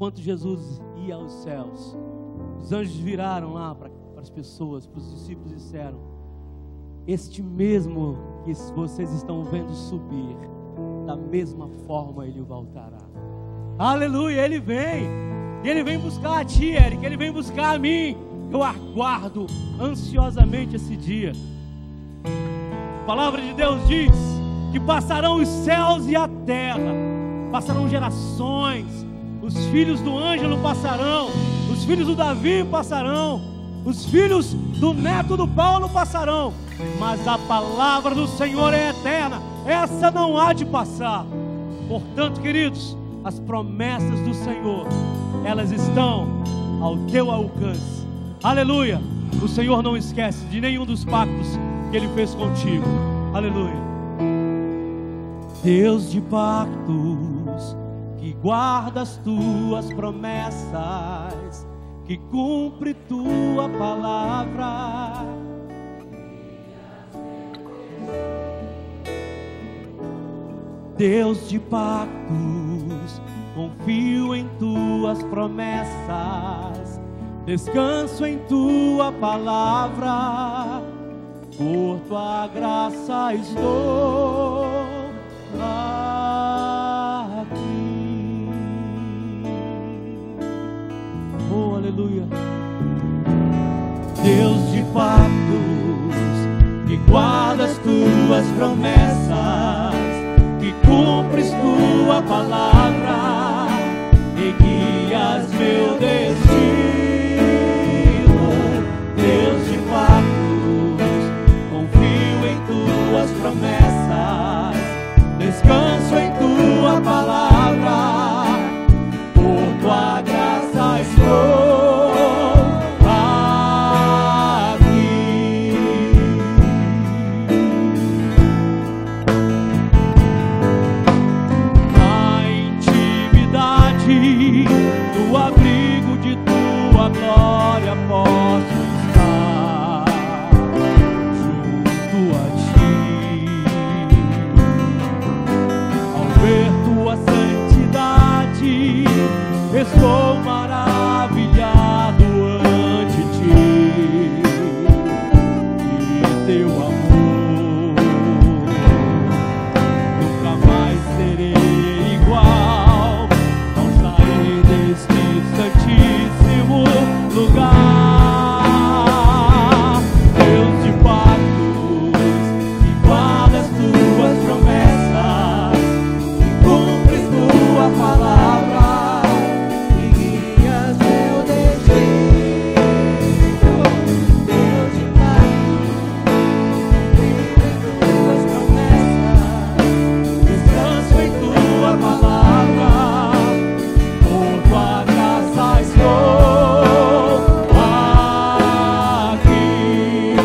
enquanto Jesus ia aos céus, os anjos viraram lá para as pessoas, para os discípulos, e disseram: este mesmo que vocês estão vendo subir, da mesma forma ele voltará. Aleluia, ele vem. E ele vem buscar a ti, Eric, ele vem buscar a mim. Eu aguardo ansiosamente esse dia. A palavra de Deus diz que passarão os céus e a terra, passarão gerações, os filhos do Ângelo passarão, os filhos do Davi passarão, os filhos do neto do Paulo passarão, mas a palavra do Senhor é eterna, essa não há de passar. Portanto, queridos, as promessas do Senhor, elas estão ao teu alcance. Aleluia. O Senhor não esquece de nenhum dos pactos que Ele fez contigo. Aleluia. Deus de pactos, que guarda as tuas promessas, que cumpre tua palavra. Deus de pactos, confio em tuas promessas, descanso em tua palavra, por tua graça estou aqui. Oh, aleluia. Deus de pactos, que guardas tuas promessas, que cumpres tua palavra e guias meu destino. Deus de pactos, confio em tuas promessas, descanso em tua palavra, por tua graça estou aqui. Na intimidade, no abrigo de tua glória posso estar junto a ti. Ao ver tua santidade, estou maravilhado ante ti, e teu amor nunca mais serei igual ao sair deste santíssimo lugar. Deus de pactos, que guardas tuas promessas, que cumpres tua palavra e guias meu destino. Deus de pactos, confio em tuas promessas, descanso em tua palavra, por tua graça estou aqui.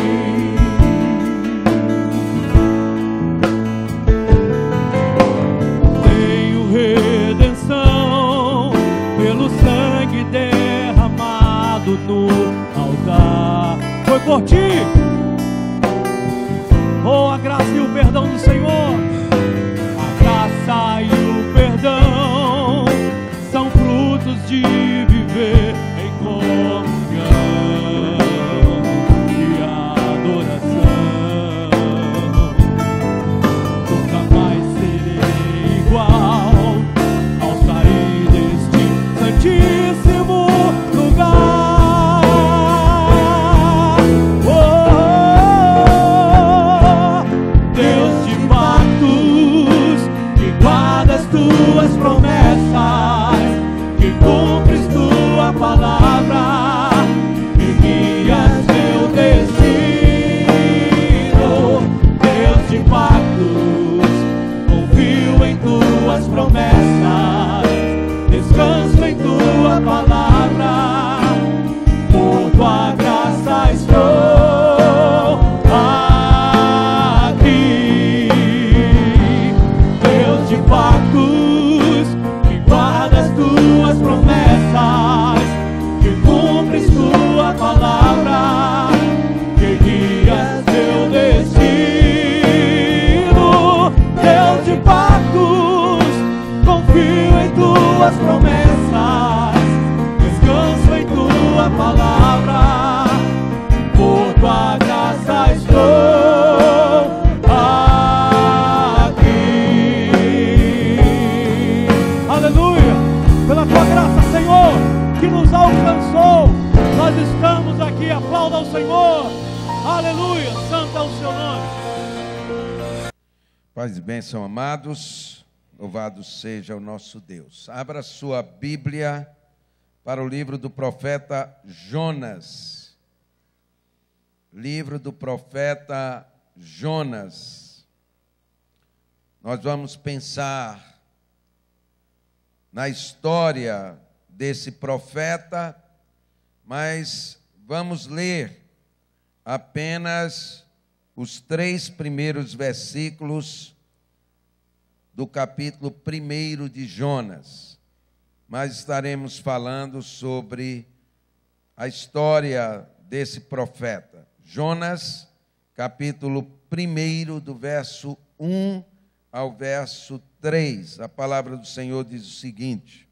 Tenho redenção pelo sangue derramado no altar. Foi por ti. Oh, a graça e o perdão do Senhor. A graça e o perdão são frutos de viver em comunhão e adoração. Nunca mais serei igual ao sair deste santíssimo lugar. Oh, Deus de pactos, que guardas tuas promessas, que cumpres tua palavra e guias meu destino. Deus de pactos, confio em tuas promessas, descanso em tua palavra, por tua graça estou aqui. Deus de pactos, que guardas tuas promessas, que cumpres tua palavra, que guias meu destino. Deus de pactos, confio em tuas promessas, pela tua graça, Senhor, que nos alcançou. Nós estamos aqui, aplauda ao Senhor. Aleluia, santo é o seu nome. Paz e bênção, amados, louvado seja o nosso Deus. Abra sua Bíblia para o livro do profeta Jonas. Livro do profeta Jonas. Nós vamos pensar na história desse profeta, mas vamos ler apenas os 3 primeiros versículos do capítulo 1 de Jonas. Mas estaremos falando sobre a história desse profeta. Jonas, capítulo 1, do verso 1 ao verso 3. A palavra do Senhor diz o seguinte: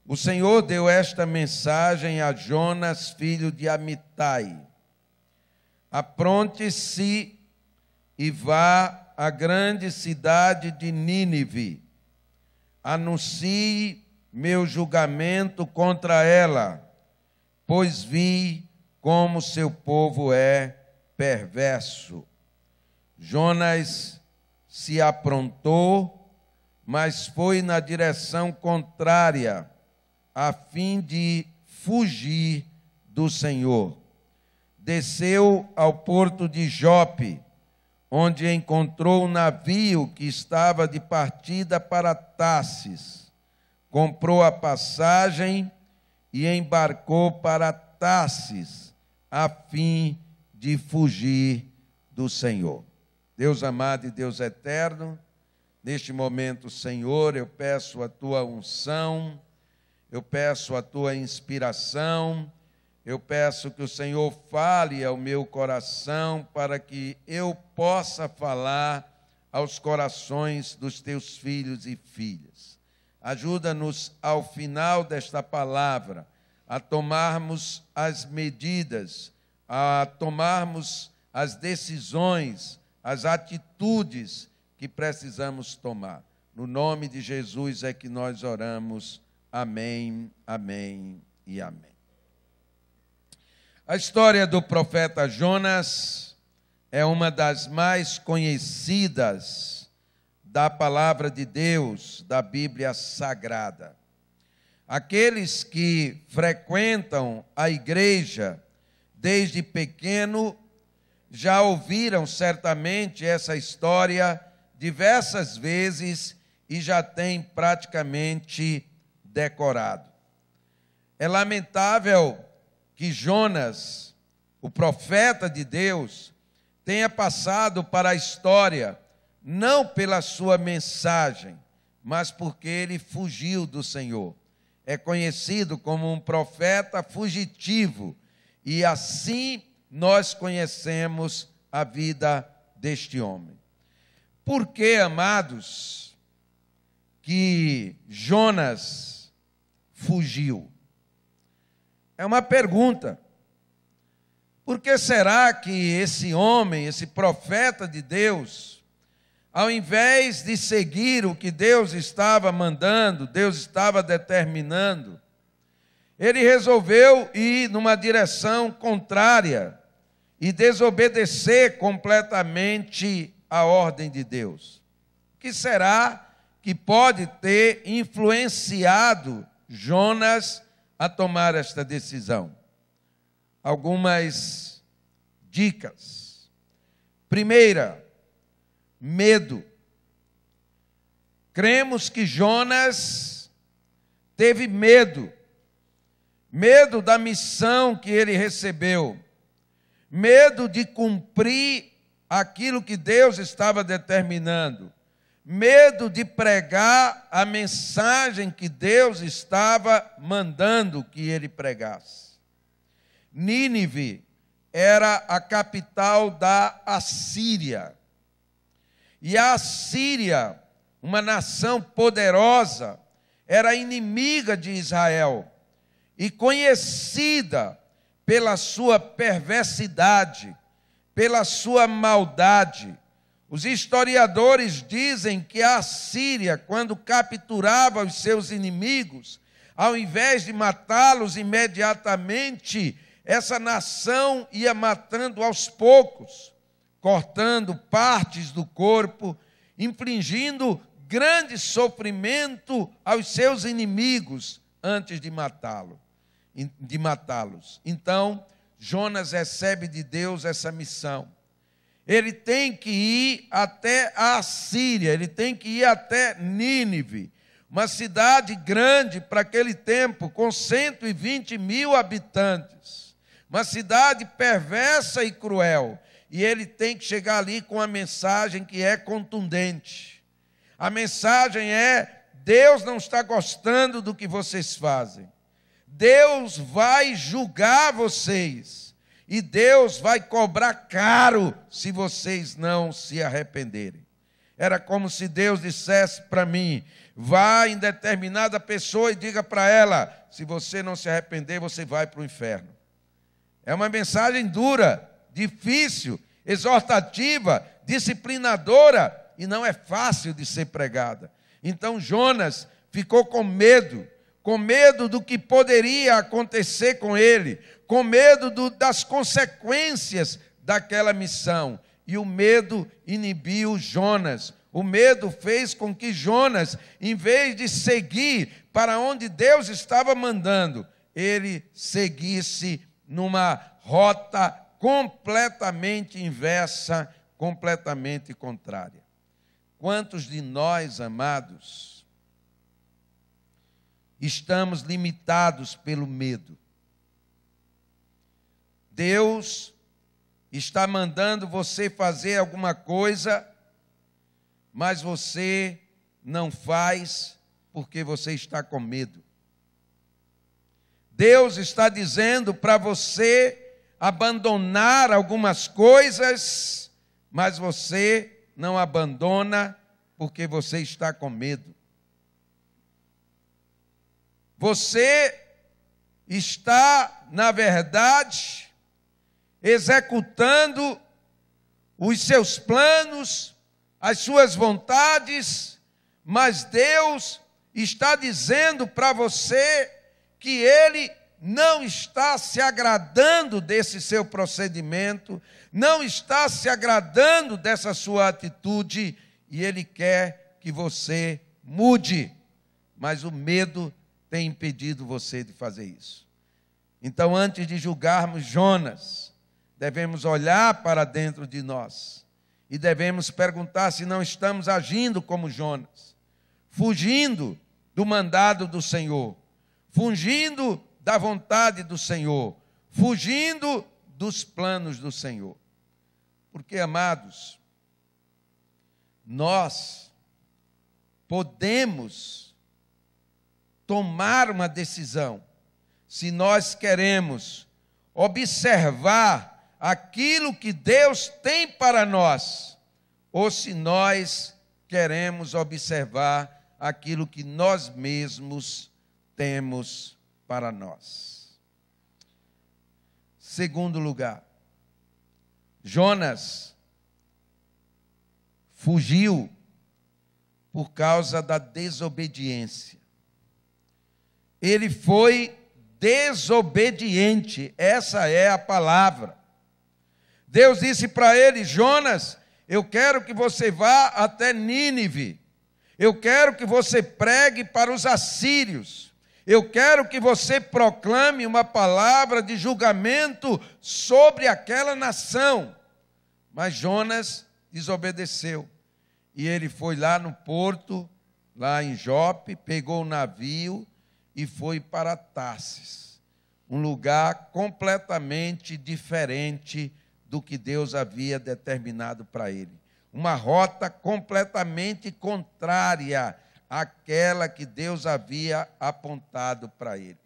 o Senhor deu esta mensagem a Jonas, filho de Amitai: apronte-se e vá à grande cidade de Nínive, anuncie meu julgamento contra ela, pois vi como seu povo é perverso. Jonas se aprontou, mas foi na direção contrária, a fim de fugir do Senhor. Desceu ao porto de Jope, onde encontrou um navio que estava de partida para Tarsis. Comprou a passagem e embarcou para Tarsis, a fim de fugir do Senhor. Deus amado e Deus eterno, neste momento, Senhor, eu peço a tua unção, eu peço a tua inspiração, eu peço que o Senhor fale ao meu coração para que eu possa falar aos corações dos teus filhos e filhas. Ajuda-nos ao final desta palavra a tomarmos as medidas, a tomarmos as decisões, as atitudes que precisamos tomar. No nome de Jesus é que nós oramos. Amém, amém e amém. A história do profeta Jonas é uma das mais conhecidas da palavra de Deus, da Bíblia Sagrada. Aqueles que frequentam a igreja desde pequeno já ouviram certamente essa história diversas vezes e já têm praticamente decorado. É lamentável que Jonas, o profeta de Deus, tenha passado para a história, não pela sua mensagem, mas porque ele fugiu do Senhor. É conhecido como um profeta fugitivo, e assim nós conhecemos a vida deste homem. Por que, amados, que Jonas fugiu? É uma pergunta. Por que será que esse homem, esse profeta de Deus, ao invés de seguir o que Deus estava mandando, Deus estava determinando, ele resolveu ir numa direção contrária e desobedecer completamente a ordem de Deus? O que será que pode ter influenciado Jonas a tomar esta decisão? Algumas dicas. Primeira, medo. Cremos que Jonas teve medo da missão que ele recebeu, medo de cumprir aquilo que Deus estava determinando, medo de pregar a mensagem que Deus estava mandando que ele pregasse. Nínive era a capital da Assíria. E a Assíria, uma nação poderosa, era inimiga de Israel e conhecida pela sua perversidade, pela sua maldade. Os historiadores dizem que a Síria, quando capturava os seus inimigos, ao invés de matá-los imediatamente, essa nação ia matando aos poucos, cortando partes do corpo, infligindo grande sofrimento aos seus inimigos antes de matá-los. Então, Jonas recebe de Deus essa missão. Ele tem que ir até a Síria, ele tem que ir até Nínive, uma cidade grande para aquele tempo, com 120 mil habitantes, uma cidade perversa e cruel, e ele tem que chegar ali com a mensagem que é contundente. A mensagem é: Deus não está gostando do que vocês fazem, Deus vai julgar vocês, e Deus vai cobrar caro se vocês não se arrependerem. Era como se Deus dissesse para mim: vá em determinada pessoa e diga para ela, se você não se arrepender, você vai para o inferno. É uma mensagem dura, difícil, exortativa, disciplinadora, e não é fácil de ser pregada. Então Jonas ficou com medo do que poderia acontecer com ele, com medo das consequências daquela missão. E o medo inibiu Jonas. O medo fez com que Jonas, em vez de seguir para onde Deus estava mandando, ele seguisse numa rota completamente inversa, completamente contrária. Quantos de nós, amados, estamos limitados pelo medo? Deus está mandando você fazer alguma coisa, mas você não faz porque você está com medo. Deus está dizendo para você abandonar algumas coisas, mas você não abandona porque você está com medo. Você está, na verdade, executando os seus planos, as suas vontades, mas Deus está dizendo para você que Ele não está se agradando desse seu procedimento, não está se agradando dessa sua atitude, e Ele quer que você mude, mas o medo tem impedido você de fazer isso. Então, antes de julgarmos Jonas, devemos olhar para dentro de nós e devemos perguntar se não estamos agindo como Jonas, fugindo do mandado do Senhor, fugindo da vontade do Senhor, fugindo dos planos do Senhor. Porque, amados, nós podemos tomar uma decisão se nós queremos observar aquilo que Deus tem para nós, ou se nós queremos observar aquilo que nós mesmos temos para nós. Segundo lugar, Jonas fugiu por causa da desobediência. Ele foi desobediente, essa é a palavra. Deus disse para ele: Jonas, eu quero que você vá até Nínive, eu quero que você pregue para os assírios, eu quero que você proclame uma palavra de julgamento sobre aquela nação. Mas Jonas desobedeceu, e ele foi lá no porto, lá em Jope, pegou o navio e foi para Tarsis, um lugar completamente diferente do que Deus havia determinado para ele. Uma rota completamente contrária àquela que Deus havia apontado para ele.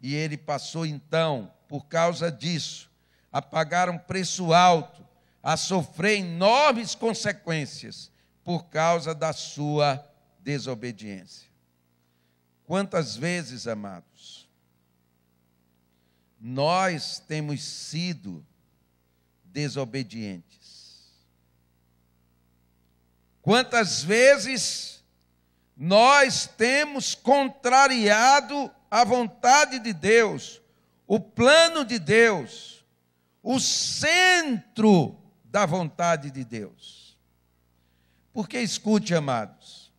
E ele passou então, por causa disso, a pagar um preço alto, a sofrer enormes consequências por causa da sua desobediência. Quantas vezes, amados, nós temos sido desobedientes? Quantas vezes nós temos contrariado a vontade de Deus, o plano de Deus, o centro da vontade de Deus. Porque escute, amados,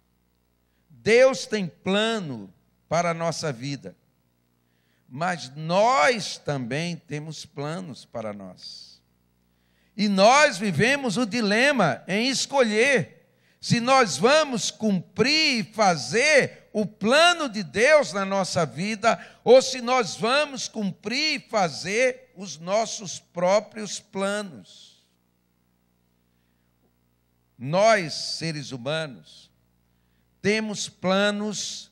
Deus tem plano para a nossa vida, mas nós também temos planos para nós. E nós vivemos o dilema em escolher se nós vamos cumprir e fazer o plano de Deus na nossa vida, ou se nós vamos cumprir e fazer os nossos próprios planos. Nós, seres humanos, temos planos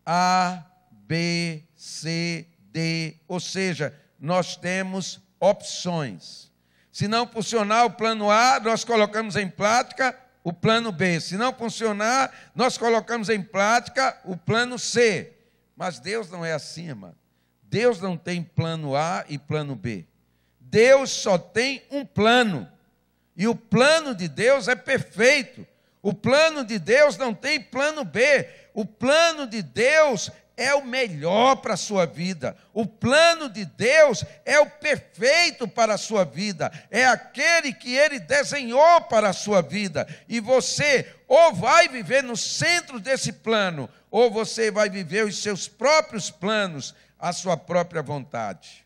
A, B, C, D, ou seja, nós temos opções. Se não funcionar o plano A, nós colocamos em prática o plano B. Se não funcionar, nós colocamos em prática o plano C. Mas Deus não é assim, amado. Deus não tem plano A e plano B. Deus só tem um plano. E o plano de Deus é perfeito. O plano de Deus não tem plano B. O plano de Deus é o melhor para a sua vida. O plano de Deus é o perfeito para a sua vida. É aquele que Ele desenhou para a sua vida. E você ou vai viver no centro desse plano, ou você vai viver os seus próprios planos, a sua própria vontade.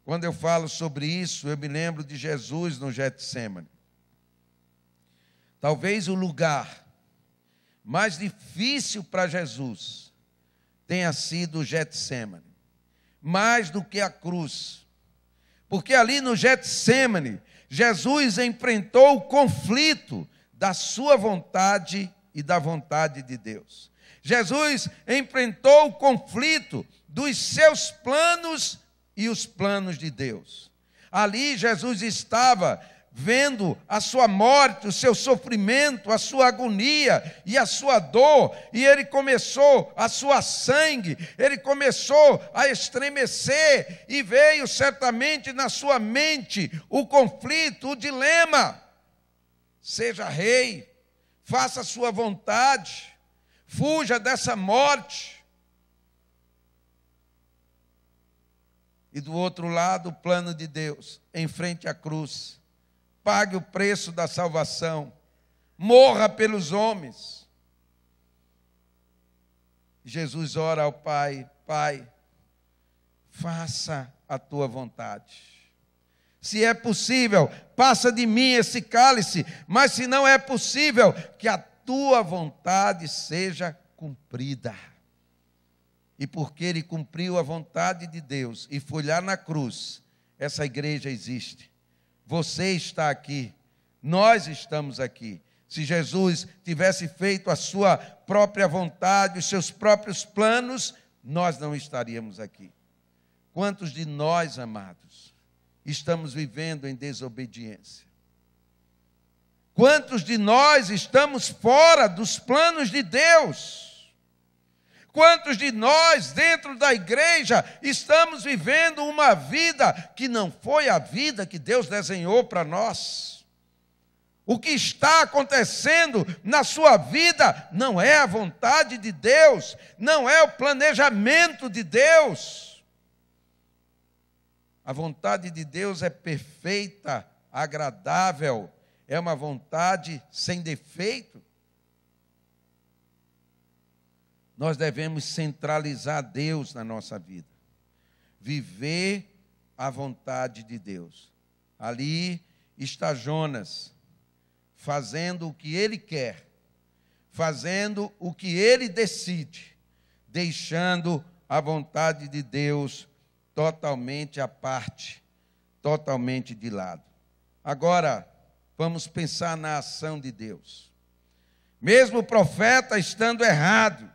Quando eu falo sobre isso, eu me lembro de Jesus no Getsêmani. Talvez o lugar mais difícil para Jesus tenha sido o Getsêmani, mais do que a cruz. Porque ali no Getsêmani, Jesus enfrentou o conflito da sua vontade e da vontade de Deus. Jesus enfrentou o conflito dos seus planos e os planos de Deus. Ali Jesus estava vendo a sua morte, o seu sofrimento, a sua agonia e a sua dor, e ele começou a suar sangue, ele começou a estremecer, e veio certamente na sua mente o conflito, o dilema: seja rei, faça a sua vontade, fuja dessa morte. E do outro lado, o plano de Deus, em frente à cruz: pague o preço da salvação, morra pelos homens. Jesus ora ao Pai: Pai, faça a tua vontade. Se é possível, passa de mim esse cálice, mas se não é possível, que a tua vontade seja cumprida. E porque ele cumpriu a vontade de Deus e foi lá na cruz, essa igreja existe. Você está aqui, nós estamos aqui. Se Jesus tivesse feito a sua própria vontade, os seus próprios planos, nós não estaríamos aqui. Quantos de nós, amados, estamos vivendo em desobediência? Quantos de nós estamos fora dos planos de Deus? Quantos de nós, dentro da igreja, estamos vivendo uma vida que não foi a vida que Deus desenhou para nós? O que está acontecendo na sua vida não é a vontade de Deus, não é o planejamento de Deus. A vontade de Deus é perfeita, agradável, é uma vontade sem defeito. Nós devemos centralizar Deus na nossa vida, viver a vontade de Deus. Ali está Jonas, fazendo o que ele quer, fazendo o que ele decide, deixando a vontade de Deus totalmente à parte, totalmente de lado. Agora, vamos pensar na ação de Deus. Mesmo o profeta estando errado,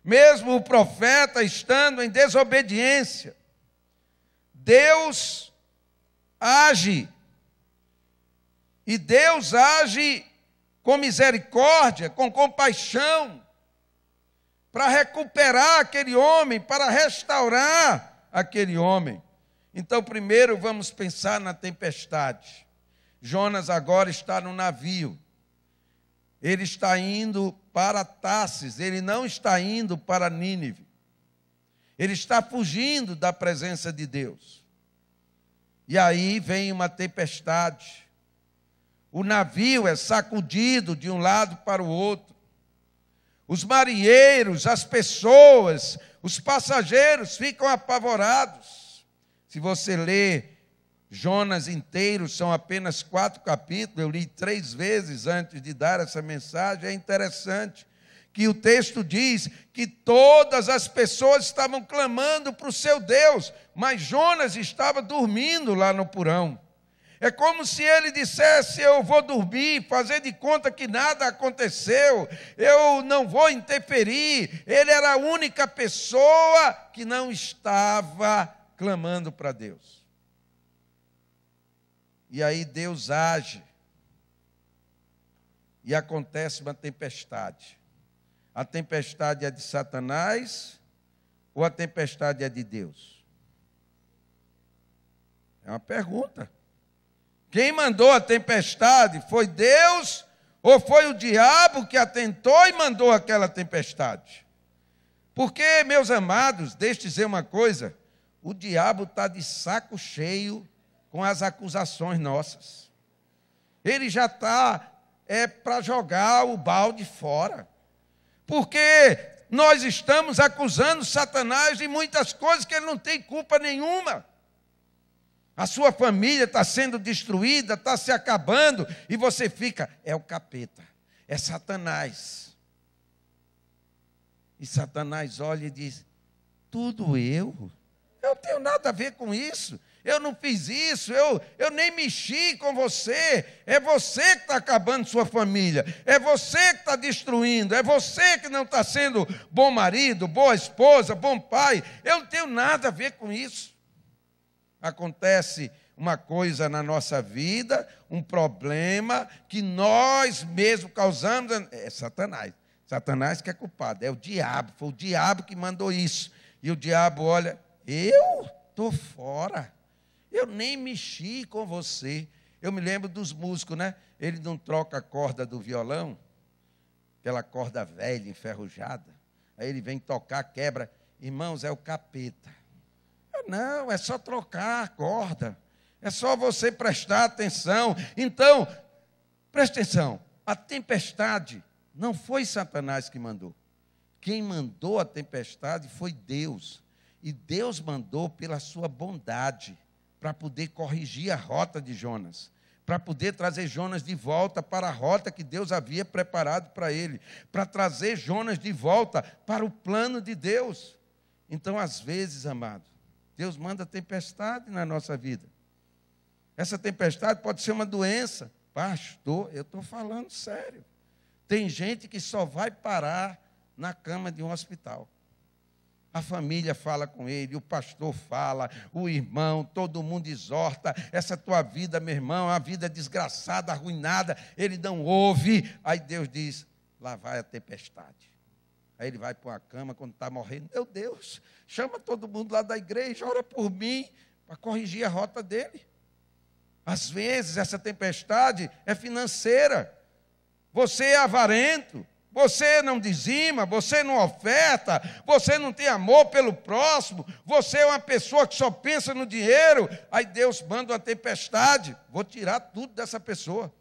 mesmo o profeta estando em desobediência, Deus age. E Deus age com misericórdia, com compaixão, para recuperar aquele homem, para restaurar aquele homem. Então, primeiro vamos pensar na tempestade. Jonas agora está no navio. ele está indo para Tarsis, ele não está indo para Nínive. Ele está fugindo da presença de Deus. E aí vem uma tempestade. O navio é sacudido de um lado para o outro. Os marinheiros, as pessoas, os passageiros ficam apavorados. Se você ler Jonas inteiro, são apenas 4 capítulos, eu li 3 vezes antes de dar essa mensagem, é interessante que o texto diz que todas as pessoas estavam clamando para o seu Deus, mas Jonas estava dormindo lá no porão. É como se ele dissesse: eu vou dormir, fazer de conta que nada aconteceu, eu não vou interferir. Ele era a única pessoa que não estava clamando para Deus. E aí Deus age, e acontece uma tempestade. A tempestade é de Satanás ou a tempestade é de Deus? É uma pergunta. Quem mandou a tempestade? Foi Deus ou foi o diabo que atentou e mandou aquela tempestade? Porque, meus amados, deixe eu dizer uma coisa: o diabo está de saco cheio com as acusações nossas. Ele já está para jogar o balde fora. Porque nós estamos acusando Satanás de muitas coisas que ele não tem culpa nenhuma. A sua família está sendo destruída, está se acabando, e você fica: é o capeta, é Satanás. E Satanás olha e diz: tudo eu não tenho nada a ver com isso. Eu não fiz isso, eu nem mexi com você. É você que está acabando sua família. É você que está destruindo. É você que não está sendo bom marido, boa esposa, bom pai. Eu não tenho nada a ver com isso. Acontece uma coisa na nossa vida, um problema que nós mesmos causamos. É Satanás. Satanás que é culpado. É o diabo. Foi o diabo que mandou isso. E o diabo olha: eu estou fora. Eu nem mexi com você. Eu me lembro dos músicos, né? Ele não troca a corda do violão, aquela corda velha, enferrujada. Aí ele vem tocar, quebra. Irmãos, é o capeta. Não, é só trocar a corda. É só você prestar atenção. Então, presta atenção. A tempestade não foi Satanás que mandou. Quem mandou a tempestade foi Deus. E Deus mandou pela sua bondade, para poder corrigir a rota de Jonas, para poder trazer Jonas de volta para a rota que Deus havia preparado para ele, para trazer Jonas de volta para o plano de Deus. Então, às vezes, amado, Deus manda tempestade na nossa vida. Essa tempestade pode ser uma doença. Pastor, eu estou falando sério. Tem gente que só vai parar na cama de um hospital. A família fala com ele, o pastor fala, o irmão, todo mundo exorta. Essa tua vida, meu irmão, é uma vida desgraçada, arruinada. Ele não ouve. Aí Deus diz: lá vai a tempestade. Aí ele vai para uma cama quando está morrendo. Meu Deus, chama todo mundo lá da igreja, ora por mim, para corrigir a rota dele. Às vezes essa tempestade é financeira. Você é avarento. Você não dizima, você não oferta, você não tem amor pelo próximo, você é uma pessoa que só pensa no dinheiro. Aí Deus manda uma tempestade: vou tirar tudo dessa pessoa.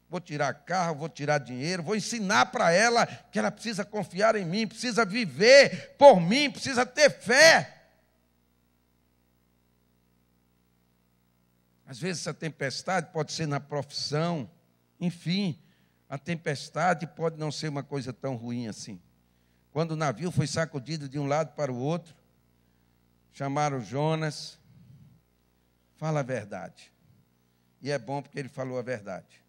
Vou tirar carro, vou tirar dinheiro, vou ensinar para ela que ela precisa confiar em mim, precisa viver por mim, precisa ter fé. Às vezes essa tempestade pode ser na profissão, enfim. A tempestade pode não ser uma coisa tão ruim assim. Quando o navio foi sacudido de um lado para o outro, chamaram Jonas: fala a verdade. E é bom porque ele falou a verdade.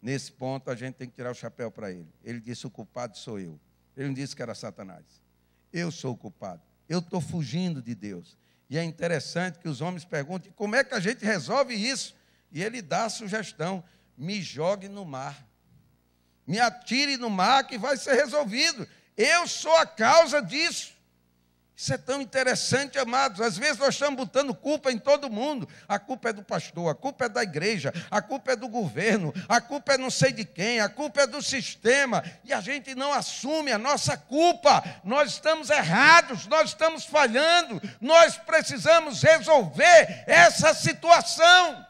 Nesse ponto a gente tem que tirar o chapéu para ele. Ele disse: o culpado sou eu. Ele não disse que era Satanás. Eu sou o culpado. Eu estou fugindo de Deus. E é interessante que os homens perguntam: como é que a gente resolve isso? E ele dá a sugestão: me jogue no mar. Me atire no mar que vai ser resolvido. Eu sou a causa disso. Isso é tão interessante, amados. Às vezes nós estamos botando culpa em todo mundo. A culpa é do pastor, a culpa é da igreja, a culpa é do governo, a culpa é não sei de quem, a culpa é do sistema. E a gente não assume a nossa culpa. Nós estamos errados, nós estamos falhando. Nós precisamos resolver essa situação.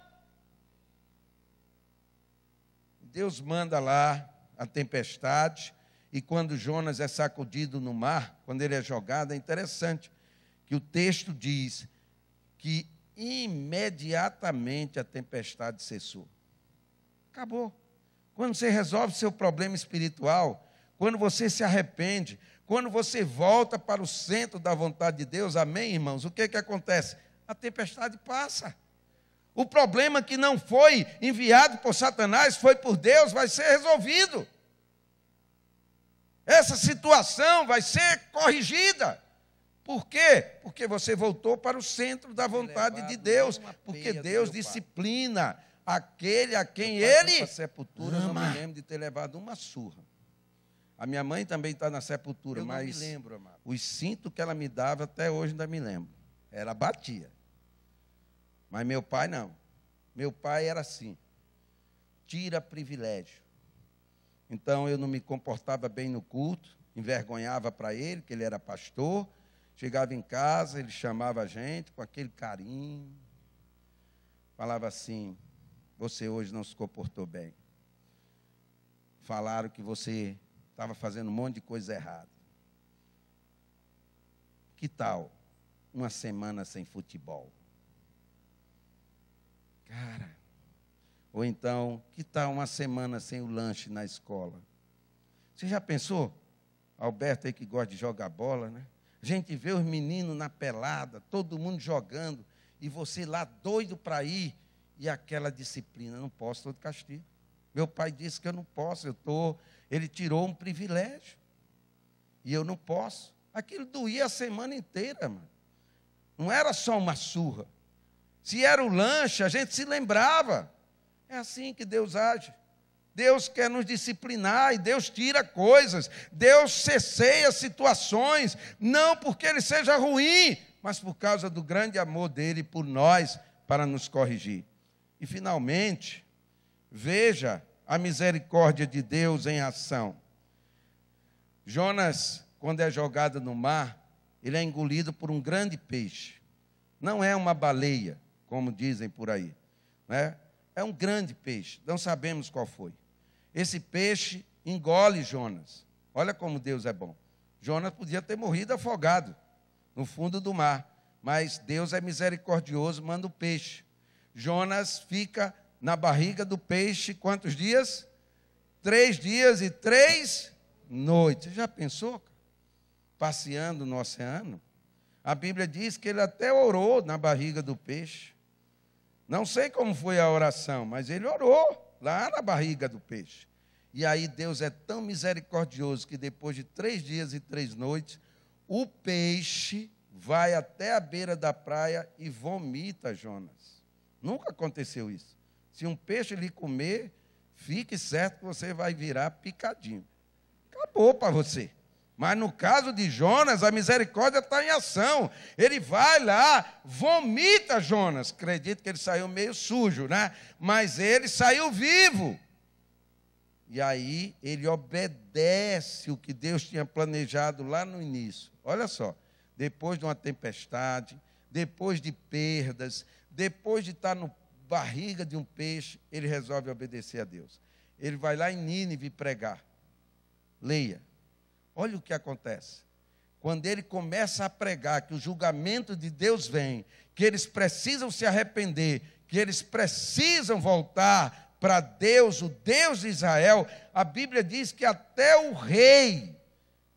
Deus manda lá a tempestade. E quando Jonas é sacudido no mar, quando ele é jogado, é interessante que o texto diz que imediatamente a tempestade cessou. Acabou. Quando você resolve seu problema espiritual, quando você se arrepende, quando você volta para o centro da vontade de Deus, amém, irmãos? O que acontece? A tempestade passa. O problema que não foi enviado por Satanás, foi por Deus, vai ser resolvido. Essa situação vai ser corrigida. Por quê? Porque você voltou para o centro da vontade de Deus. Porque Deus disciplina aquele a quem Ele ama. Sepultura, eu não me lembro de ter levado uma surra. A minha mãe também está na sepultura, eu mas não me lembro, amado. Os cintos que ela me dava até hoje ainda me lembro. Ela batia. Mas meu pai não. Meu pai era assim. Tira privilégio. Então, eu não me comportava bem no culto, envergonhava para ele, que ele era pastor. Chegava em casa, ele chamava a gente com aquele carinho. Falava assim, você hoje não se comportou bem. Falaram que você estava fazendo um monte de coisa errada. Que tal uma semana sem futebol? Cara... Ou então, que tal uma semana sem o lanche na escola? Você já pensou? Alberto aí que gosta de jogar bola, né? A gente vê os meninos na pelada, todo mundo jogando, e você lá doido para ir, e aquela disciplina, não posso, estou de castigo. Meu pai disse que eu não posso, ele tirou um privilégio, e eu não posso. Aquilo doía a semana inteira, mano. Não era só uma surra. Se era o lanche, a gente se lembrava. É assim que Deus age. Deus quer nos disciplinar e Deus tira coisas. Deus cesseia situações, não porque Ele seja ruim, mas por causa do grande amor dEle por nós, para nos corrigir. E, finalmente, veja a misericórdia de Deus em ação. Jonas, quando é jogado no mar, ele é engolido por um grande peixe. Não é uma baleia, como dizem por aí, né? É um grande peixe, não sabemos qual foi. Esse peixe engole Jonas. Olha como Deus é bom. Jonas podia ter morrido afogado no fundo do mar, mas Deus é misericordioso, manda o peixe. Jonas fica na barriga do peixe quantos dias? 3 dias e 3 noites. Já pensou? Passeando no oceano? A Bíblia diz que ele até orou na barriga do peixe. Não sei como foi a oração, mas ele orou lá na barriga do peixe. E aí Deus é tão misericordioso que depois de 3 dias e 3 noites, o peixe vai até a beira da praia e vomita Jonas. Nunca aconteceu isso. Se um peixe lhe comer, fique certo que você vai virar picadinho. Acabou para você. Mas no caso de Jonas, a misericórdia está em ação. Ele vai lá, vomita Jonas. Acredito que ele saiu meio sujo, né? Mas ele saiu vivo. E aí ele obedece o que Deus tinha planejado lá no início. Olha só, depois de uma tempestade, depois de perdas, depois de estar no barriga de um peixe, ele resolve obedecer a Deus. Ele vai lá em Nínive pregar. Leia. Olha o que acontece. Quando ele começa a pregar que o julgamento de Deus vem, que eles precisam se arrepender, que eles precisam voltar para Deus, o Deus de Israel, a Bíblia diz que até o rei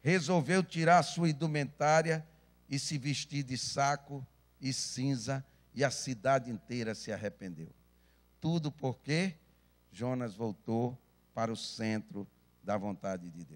resolveu tirar a sua indumentária e se vestir de saco e cinza, e a cidade inteira se arrependeu. Tudo porque Jonas voltou para o centro da vontade de Deus.